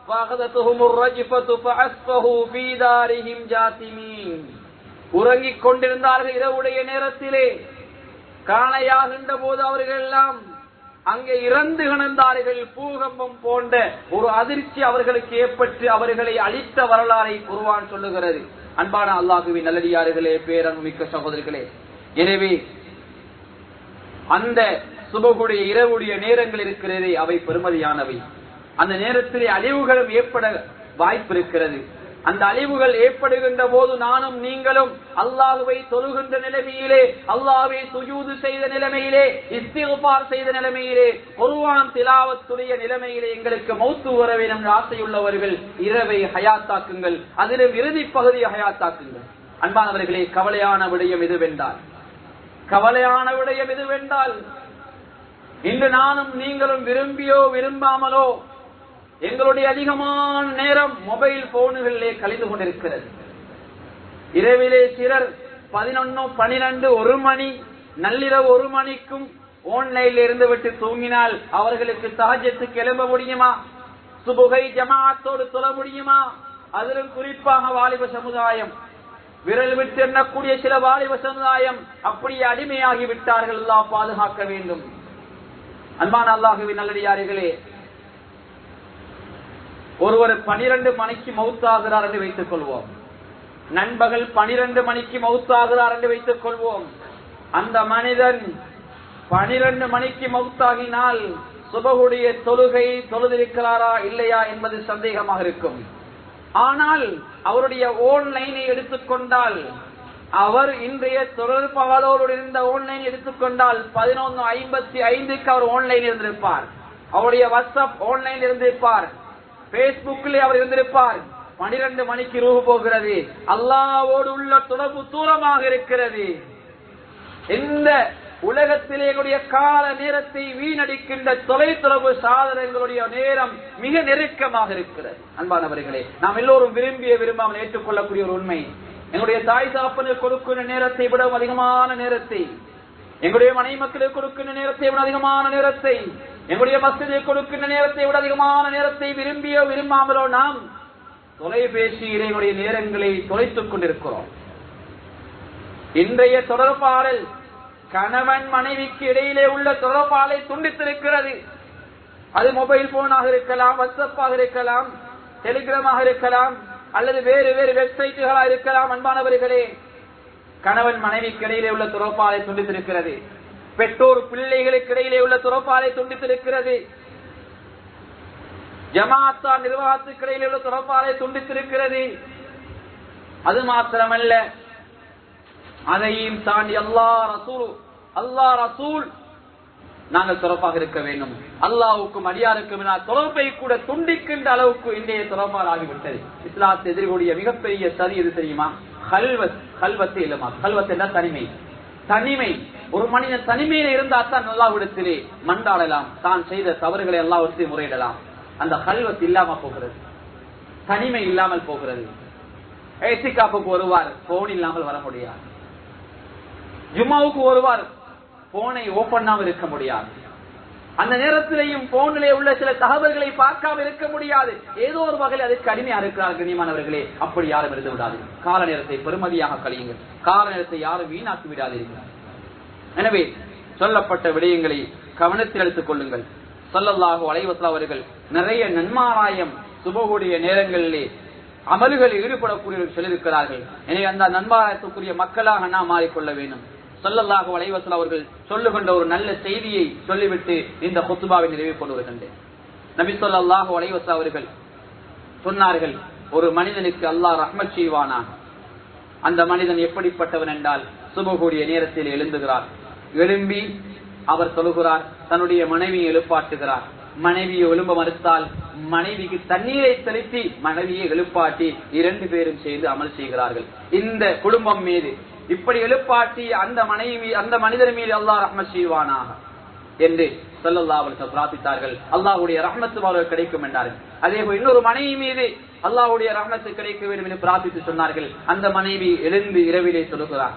வஅகததுஹுமுர் ரஜ்ஃபத்து ஃபஅஸ்ஃபஹு ஃபீ தாரிஹிம் ஜாசிமீன், உறங்கிக் கொண்டிருந்தார்கள் இரவுடைய நேரத்திலே. காலையாகின்ற போது அவர்கள் எல்லாம் அங்கே இறந்து கிடந்தார்கள். பூகம்பம் போன்ற ஒரு அதிர்ச்சி அவர்களுக்கு ஏற்பட்டு அவர்களை அழித்த வரலாறை குர்ஆன் சொல்லுகிறது. அன்பான அல்லாஹ்வின் நல்லடியார்களே, பேரன்புமிக்க சகோதரர்களே, எனவே அந்த சுபகுடைய இரவுடைய நேரங்கள் இருக்கிறதே அவை பெருமதியானவை. அந்த நேரத்திலே அழிவுகளும் ஏற்பட வாய்ப்பு இருக்கிறது. அந்த அழிவுகள் ஏற்படுகின்ற போது நானும் நீங்களும் அல்லாஹ்வை தொழுகின்ற நிலைமையிலே, அல்லாஹ்வை சுஜூது செய்த நிலைமையிலே, இஸ்திக்பார் செய்த நிலைமையிலே, குர்ஆன் திலாவத்துடைய நிலைமையிலே எங்களுக்கு மௌத்து வர வேண்டும் என்ற ஆசையுள்ளவர்கள் இரவை ஹயாத்தாக்குங்கள், அதிலும் இறுதி பகுதியை ஹயாத்தாக்குங்கள். அன்பானவர்களே, கவலையான விடயம் எதுவென்றால் இன்று நானும் நீங்களும் விரும்பியோ விரும்பாமலோ எங்களுடைய அதிகமான நேரம் மொபைல் போனுகளிலே கழிந்து கொண்டிருக்கிறது. இரவிலே சிலர் 11, 12, 1 மணி, நள்ளிரவு 1 மணிக்கும் ஆன்லைனில் இருந்து விட்டு தூங்கினால் அவர்களுக்கு தஹஜ்ஜுக்கு எழும்ப முடியுமா? சுபுகை ஜமாஅத்தோடு தொழ முடியுமா? அதிலும் குறிப்பாக வாலிப சமுதாயம், விரல் விட்டு எண்ணக்கூடிய சில வாலிப சமுதாயம் அப்படியே அடிமையாகி விட்டார்கள். அல்லாஹ் பாதுகாக்க வேண்டும். அன்பான அல்லாஹ்வின் நல்லடியார்களே, ஒருவர் 12 மணிக்கு மௌத்தாகிறார் என்று வைத்துக் கொள்வோம். நண்பகல் 12 மணிக்கு மௌத்தாகிறார் என்று வைத்துக் கொள்வோம். அந்த மனிதன் 12 மணிக்கு மௌத்தாகினால் சுபஹுடைய தொழுகை தொழுதிருக்கிறாரா இல்லையா என்பது சந்தேகமாக இருக்கும். ஆனால் அவருடைய ஆன்லைனை எடுத்துக்கொண்டால், அவர் இன்றைய தொடர்பாளரோடு இருந்த ஆன்லைன் எடுத்துக்கொண்டால் 11:55க்கு அவர் ஆன்லைன் இருந்திருப்பார். அவருடைய வாட்ஸ்அப் ஆன்லைன் இருந்திருப்பார். பேஸ்புக்கிலே அவர் இருந்திருப்பார். 12 மணிக்கு ரூஹ் போகிறது. அல்லாஹ்வோடு உள்ள தொடர்பு தூரமாக இருக்கிறது. இந்த உலகத்திலே கால நேரத்தை வீணடிக்கின்ற தொலைத்தொடர்பு சாதனங்களுடைய நேரம் மிக நெருக்கமாக இருக்கிறது. அன்பானவர்களே, நாம் எல்லோரும் விரும்பாமல் ஏற்றுக்கொள்ளக்கூடிய ஒரு உண்மை, எங்களுடைய தாய் தகப்பனுக்கு கொடுக்கின்ற நேரத்தை விட அதிகமான நேரத்தை, எங்களுடைய மனைவி மக்களுக்கு கொடுக்கின்ற நேரத்தை விட அதிகமான நேரத்தை, எங்களுடைய மஸ்ஜிதில் கொடுக்கின்ற நேரத்தை விட அதிகமான நேரத்தை விரும்பியோ விரும்பாமலோ நாம் தொலைபேசியிலே எங்களுடைய நேரங்களை தொலைத்துக் கொண்டிருக்கிறோம். இன்றைய தொடர்பாடல் கணவன் மனைவிக்கு இடையிலே உள்ள தொடர்பாடலை துண்டித்திருக்கிறது. அது மொபைல் போனாக இருக்கலாம், வாட்ஸ்அப்பாக இருக்கலாம், டெலிகிராமாக இருக்கலாம், அல்லது வேறு வேறு வெப்சைட்டுகளாக இருக்கலாம். அன்பானவர்களே, கணவன் மனைவிக்கு இடையிலே உள்ள தொடர்பாடலை துண்டித்திருக்கிறது. பெற்றோர் பிள்ளைகளுக்கு இடையிலே உள்ள தொடர்பாடலை துண்டித்திருக்கிறது. ஜமாஅத்தா நிர்வாகத்துக்கு இடையிலே உள்ள தொடர்பாடலை துண்டித்திருக்கிறது. அது மாத்திரமல்ல, அதையும் தாண்டி அல்லாஹ் ரசூல் நாங்கள் தொடர்பாக இருக்க வேண்டும். அல்லாஹ்வுக்கும் அடியாருக்கும் தொடர்பை கூட துண்டிக்கின்ற அளவுக்கு இன்றைய தொடர்பால் ஆகிவிட்டது. இஸ்லாத்தை எதிர்கொள்ள மிகப்பெரிய சதி எது தெரியுமா? கல்வத்து இல்லமா? கல்வத்து என்ற தனிமை. ஒரு மனிதன் தனிமையில இருந்தா தான் அல்லாஹ்விடத்திலே மன்றாடலாம், தான் செய்த தவறுகளை அல்லாஹ்விடத்தில் முறையிடலாம். அந்த கல்வத்து இல்லாம போகிறது, தனிமை இல்லாமல் போகிறது. ஏத்திகாப்புக்கு வருவார், போன் இல்லாமல் வர முடியாது. ஜும்மாவுக்கு வருவார், போனை ஓபன் பண்ணாமல் இருக்க முடியாது. அந்த நேரத்திலேயும் போனிலே உள்ள சில தகவல்களை பார்க்காமல் இருக்க முடியாது. ஏதோ ஒரு வகையில் அதுக்கு அடிமையா இருக்கிறார்கள். கண்ணியமானவர்களே, அப்படி யாரும் இருந்து விடாது. கால நேரத்தை பெருமதியாக கழியுங்கள். கால நேரத்தை யாரும் வீணாக்கி விடாதீர்கள். எனவே சொல்லப்பட்ட விடயங்களை கவனத்தில் எடுத்துக் கொள்ளுங்கள். ஸல்லல்லாஹு அலைஹி வஸல்லம் அவர்கள் நிறைய நன்மாராயம் சுபஹுடைய நேரங்களிலே அமல்களில் ஈடுபடக்கூடியவர்கள் சொல்லியிருக்கிறார்கள். எனவே அந்த நன்மாராயத்துக்குரிய மக்களாக நாம் மாறிக்கொள்ள வேண்டும். ஸல்லல்லாஹு அலைஹி வஸல்லம் அவர்கள் சொல்லுகின்ற ஒரு நல்ல செய்தியை சொல்லிவிட்டு இந்த குத்பாவை நிறைவு கொண்டு வருகின்றேன். நபி ஸல்லல்லாஹு அலைஹி வஸல்லம் அவர்கள் சொன்னார்கள், ஒரு மனிதனுக்கு அல்லாஹ் ரஹ்மத் செய்வானாக. அந்த மனிதன் எப்படிப்பட்டவன் என்றால், சுபஹுடைய நேரத்தில் எழுந்துகிறார், எழும்பி அவர் தொழுகிறார், தன்னுடைய மனைவியை எழுப்பாட்டுகிறார். மனைவியை எழும்ப மறுத்தால் மனைவிக்கு தண்ணீரை செலுத்தி மனைவியை எழுப்பாட்டி 2 பேரும் சேர்ந்து அமல் செய்கிறார்கள். இந்த குடும்பம் மீது இப்படி எழுப்பாட்டி அந்த மனிதர் மீது அல்லாஹ் ரஹ்மத் செய்வானாக என்று ஸல்லல்லாஹு அலைஹி வஸல்லம் பிரார்த்தித்தார்கள், அல்லாஹ்வுடைய ரஹ்மத்து அவர்களுக்கு கிடைக்கும் என்றார்கள். அதே போல் இன்னொரு மனைவி மீது அல்லாஹ்வுடைய ரஹ்மத்து கிடைக்க வேண்டும் என்று பிரார்த்தித்து சொன்னார்கள். அந்த மனைவி எழுந்து இரவிலே தொழுகிறார்,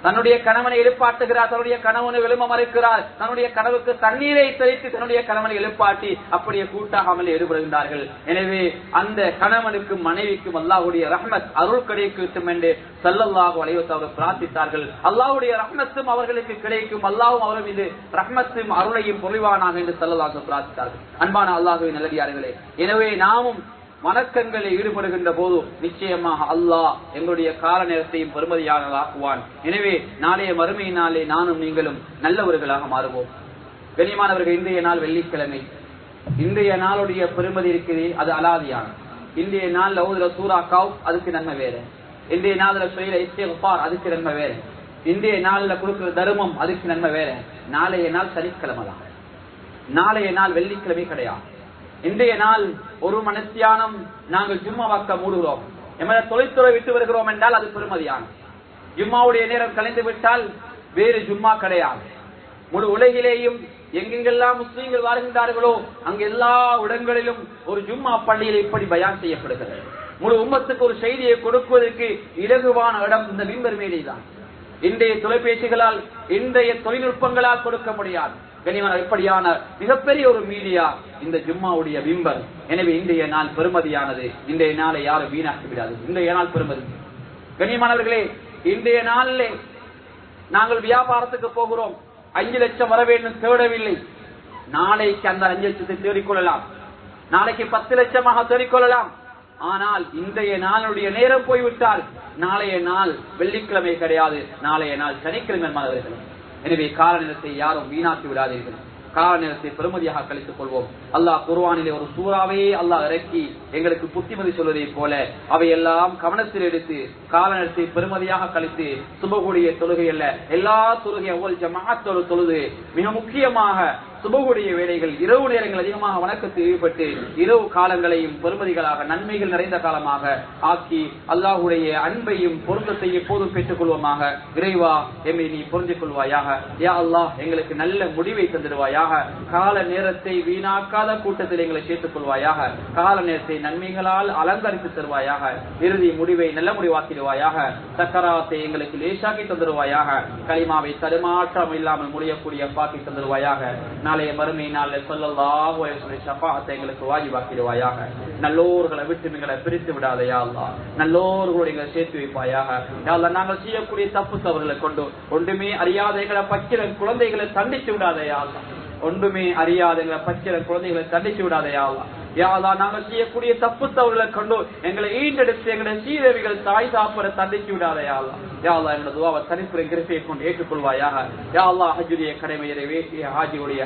தன்னுடைய கணவனை எழுப்பாட்டுகிறார், தன்னுடைய கணவனை எழும மறுக்கிறார், தன்னுடைய கனவுக்கு தண்ணீரை தெளித்து தன்னுடைய கணவனை எழுப்பாட்டி அப்படியே கூட்டாகாமல் ஈடுபடுகின்றார்கள். எனவே அந்த கணவனுக்கும் மனைவிக்கும் அல்லாஹ்வுடைய ரஹ்மத் அருள் கிடைக்கும் என்று ஸல்லல்லாஹு அலைஹி வஸல்லம் பிரார்த்தித்தார்கள். அல்லாஹ்வுடைய ரஹ்மத்தும் அவர்களுக்கு கிடைக்கும், அல்லாஹ்வும் அவர்கள் மீது ரஹ்மத்தும் அருளையும் பொழிவானாக என்று ஸல்லல்லாஹு அலைஹி வஸல்லம் பிரார்த்தித்தார்கள். அன்பான அல்லாஹ்வின் நல்லடியார்களே, எனவே நாமும் வணக்கங்களில் ஈடுபடுகின்ற போது நிச்சயமாக அல்லாஹ் எங்களுடைய கால நேரத்தையும் பெருமதியாக ஆக்குவான். எனவே நாளைய மறுமையினாலே நானும் நீங்களும் நல்லவர்களாக மாறுவோம். கண்ணியமானவர்கள், இன்றைய நாள் வெள்ளிக்கிழமை. இன்றைய நாளுடைய பெருமதி இருக்குது, அது அலாதியான. இன்றைய நாள் ஓதுற சூரா கௌஃப் அதுக்கு நன்மை வேற, இன்றைய நாள்ல செய்யற இஸ்திக்ஃபார் அதுக்கு நன்மை வேற, இன்றைய நாள்ல கொடுக்கிற தர்மம் அதுக்கு நன்மை வேற. நாளைய நாள் சனிக்கிழமை தான், நாளைய நாள் வெள்ளிக்கிழமை கிடையாது. இன்றைய நாள் ஒரு மனத்தியானம் நாங்கள் ஜும்மா வாக்க மூடுகிறோம், எமது தொழில்துறை விட்டு வருகிறோம் என்றால் அது பெருமதியான. ஜும்மாவுடைய நேரம் கலைந்து விட்டால் வேறு ஜும்மா கிடையாது. முழு உலகிலேயும் எங்கெங்கெல்லாம் முஸ்லீம்கள் வாழ்கின்றார்களோ அங்கு எல்லா இடங்களிலும் ஒரு ஜும்மா பள்ளியில் இப்படி பயான் செய்யப்படுகிறது. முழு உம்மத்துக்கு ஒரு செய்தியை கொடுப்பதற்கு இலகுவான இடம் இந்த மிம்பர் மேலே தான். இன்றைய தொலைபேசிகளால், இன்றைய தொழில்நுட்பங்களால் கொடுக்க முடியாது. கனிவான இப்படியான மிகப்பெரிய ஒரு மீடியா இந்த ஜும்மாவுடைய மிம்பர். எனவே இன்றைய நாள் பெருமதியானது. இன்றைய நாளை யாரும் வீணாக்கி விடாது. இன்றைய நாள் பெருமதி. கண்ணியமானவர்களே, இன்றைய நாளிலே நாங்கள் வியாபாரத்துக்கு போகிறோம், 5 லட்சம் வர வேண்டும் தேடவில்லை. நாளைக்கு அந்த 5 லட்சத்தை தேடிக்கொள்ளலாம், நாளைக்கு 10 லட்சமாக தேடிக்கொள்ளலாம். ஆனால் இன்றைய நாளுடைய நேரம் போய்விட்டால் நாளைய நாள் வெள்ளிக்கிழமை கிடையாது, நாளைய நாள் சனிக்கிழமை மாணவர்கள். எனவே கால நேரத்தை யாரும் வீணாக்கி விடாதீர்கள், கால நேரத்தை பெருமதியாக கழித்துக் கொள்வோம். அல்லாஹ் குர்ஆனிலே ஒரு சூறாவையே அல்லாஹ் இறக்கி எங்களுக்கு புத்திமதி சொல்வதை போல அவையெல்லாம் கவனத்தில் எடுத்து கால நேரத்தை பெருமதியாக கழித்து சுபகுடைய தொழுகை அல்ல, எல்லா தொழுகை ஒவ்வொரு ஜமாஅத்தோடு தொழுது, மிக முக்கியமாக சுபகுடைய வேலைகள் இரவு நேரங்கள் அதிகமாக வணக்கத்தில் ஈடுபட்டு இரவு காலங்களையும் பெருமதிகளாக நன்மைகள் நிறைந்த காலமாக ஆக்கி அல்லாஹ்வுடைய அன்பையும் பொருத்தத்தையும் எப்போதும் பெற்றுக் கொள்வோமாக. இறைவா, எம்மை நீ புரிந்து கொள்வாயாக. யா அல்லாஹ், எங்களுக்கு நல்ல முடிவை தந்திடுவாயாக. கால நேரத்தை வீணாக்காத கூட்டத்தில் எங்களை சேர்த்துக் கொள்வாயாக. கால நேரத்தை நன்மைகளால் அலங்கரித்து தருவாயாக. இறுதி முடிவை நல்ல முடிவாக்கிடுவாயாக. சக்கராத்தை எங்களுக்கு லேசாக்கி தந்துடுவாயாக. களிமாவை தடுமாற்றம் இல்லாமல் முடியக்கூடிய பாக்கி தந்துடுவாயாக. நாளைய மறுமை நாளில் ஸல்லல்லாஹு அலைஹி வஸல்லம் ஷஃபாஅத்தை எங்களுக்கு வாஜிபாக்கிடுவாயாக. நல்லோர்களை விட்டு எங்களை பிரித்து விடாதே யா அல்லாஹ், நல்லோர்களோடு எங்களை சேர்த்து வைப்பாயாக. யா அல்லாஹ், நாங்கள் செய்யக்கூடிய தப்பு தவறுகளை கொண்டு ஒன்றுமே அறியாத எங்களை பச்சில குழந்தைகளை தண்டித்து விடாதே யா அல்லாஹ், ஒன்றுமே அறியாத எங்களை பச்சில குழந்தைகளை தண்டித்து விடாதே யா அல்லாஹ். யா அல்லாஹ், நாங்கள் செய்யக்கூடிய தப்பு தவறுகளை கொண்டு எங்களை ஈண்டெடுத்து எங்களுடைய சீரவிகள் தாய் சாப்பிட தண்டித்து விடாதே யா அல்லாஹ். யா அல்லாஹ், எங்களோட துஆவை தனிப்புற கிருபையை கொண்டு ஏற்றுக்கொள்வாயாக. யா அல்லாஹ், ஹஜ்ஜுடைய கடமையை நிறைவேற்றிய ஹாஜியுடைய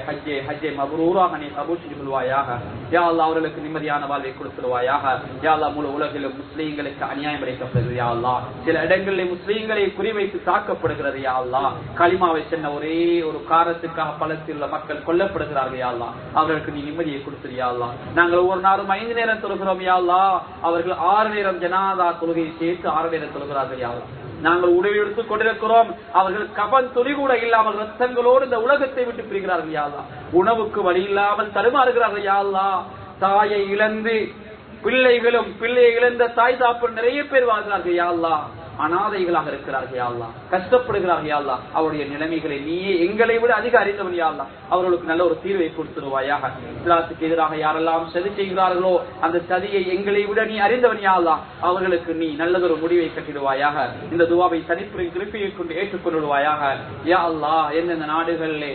ஹஜ்ஜை மப்ரூராக நீ கபூல் செய்து கொள்வாயாக. யா அல்லாஹ், அவர்களுக்கு நிம்மதியான வாழ்வை கொடுத்துடுவாயாக. யா அல்லாஹ், முழு உலகிலும் முஸ்லீம்களுக்கு அநியாயம் இழைக்கப்படுகிறது யா அல்லாஹ், சில இடங்களில் முஸ்லீம்களை குறிவைத்து தாக்கப்படுகிறது யா அல்லாஹ். களிமாவை சொன்ன ஒரே ஒரு காரணத்துக்காக பலத்தில் உள்ள மக்கள் கொல்லப்படுகிறார்கள் யா அல்லாஹ், அவர்களுக்கு நீ நிம்மதியை கொடுத்துரு யா அல்லாஹ். நாங்கள் ஒவ்வொரு நாளும் 5 நேரம் தொழுகிறோம் யா அல்லாஹ், அவர்கள் 6 நேரம் ஜனாதா தொழுகையை சேர்த்து 6 நேரம் தொழுகிறார்கள் யா அல்லாஹ். நாங்கள் உடவை எடுத்துக் கொண்டிருக்கிறோம், அவர்கள் கபன் துளி கூட இல்லாமல் ரத்தங்களோடு இந்த உலகத்தை விட்டு பிரிகிறார்கள் யா அல்லாஹ். உணவுக்கு வழி இல்லாமல் தடுமாறுகிறார்கள் யா அல்லாஹ். தாயை இழந்து பிள்ளைகளும் பிள்ளையை இழந்த தாய் தாப்பு நிறைய பேர் வாழ்கிறார்கள் யா அல்லாஹ். அனாதைகளாக இருக்கிறார்கள் யா அல்லாஹ், கஷ்டப்படுகிறார்கள் யா அல்லாஹ். அவருடைய நிலைமைகளை நீயே எங்களை விட அதிக அறிந்தவன் யா அல்லாஹ், அவர்களுக்கு நல்ல ஒரு தீர்வை கொடுத்துருவாயாக. இஸ்லாத்துக்கு எதிராக யாரெல்லாம் சதி செய்கிறார்களோ அந்த சதியை எங்களை விட நீ அறிந்தவன் யா அல்லாஹ், அவர்களுக்கு நீ நல்லதொரு முடிவை கட்டிடுவாயாக. இந்த துஆவை தனிப்புரின் திருப்பியை கொண்டு ஏற்றுக்கொள்ளுவாயாக. யா அல்லாஹ், எந்தெந்த நாடுகளிலே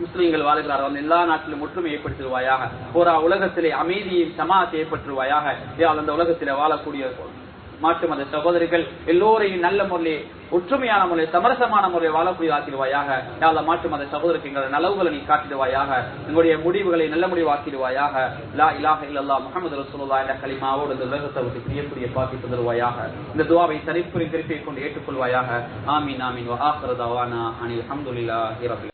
முஸ்லீம்கள் வாழ்கிறார்கள் அந்த எல்லா நாட்டிலும் ஒற்றுமை ஏற்படுத்துவாயாக. ஒரு உலகத்திலே அமைதியும் சமாத்தை ஏற்பட்டுருவாயாக. அந்த உலகத்திலே வாழக்கூடிய மாற்று மத சகோதரிகள் எல்லோரையும் நல்ல முறையில் ஒற்றுமையான முறையில் சமரசமான முறையில் வாழக்கூடிய ஆக்கிடுவாயாக. யாழ்லா, மாற்று மத சகோதரருக்கு எங்களோட நலவுகளை நீ காட்டிடுவாயாக. எங்களுடைய முடிவுகளை நல்ல முடிவாக்கிடுவாயாக. லா இலாஹ இல்லல்லாஹ் முஹம்மது ரசூலுல்லாஹ் என்ற கலிமாவோடு இந்த உலகத்தை விட்டு பிரியக்கூடிய பாக்கி தருவாயாக. இந்த துஆவை தனிப்புரின் திருப்பியை கொண்டு ஏற்றுக்கொள்வாயாக. ஆமீன் ஆமீன். வ ஆகிரு தஅவானா அனில் ஹம்துலில்லாஹி ரப்பில்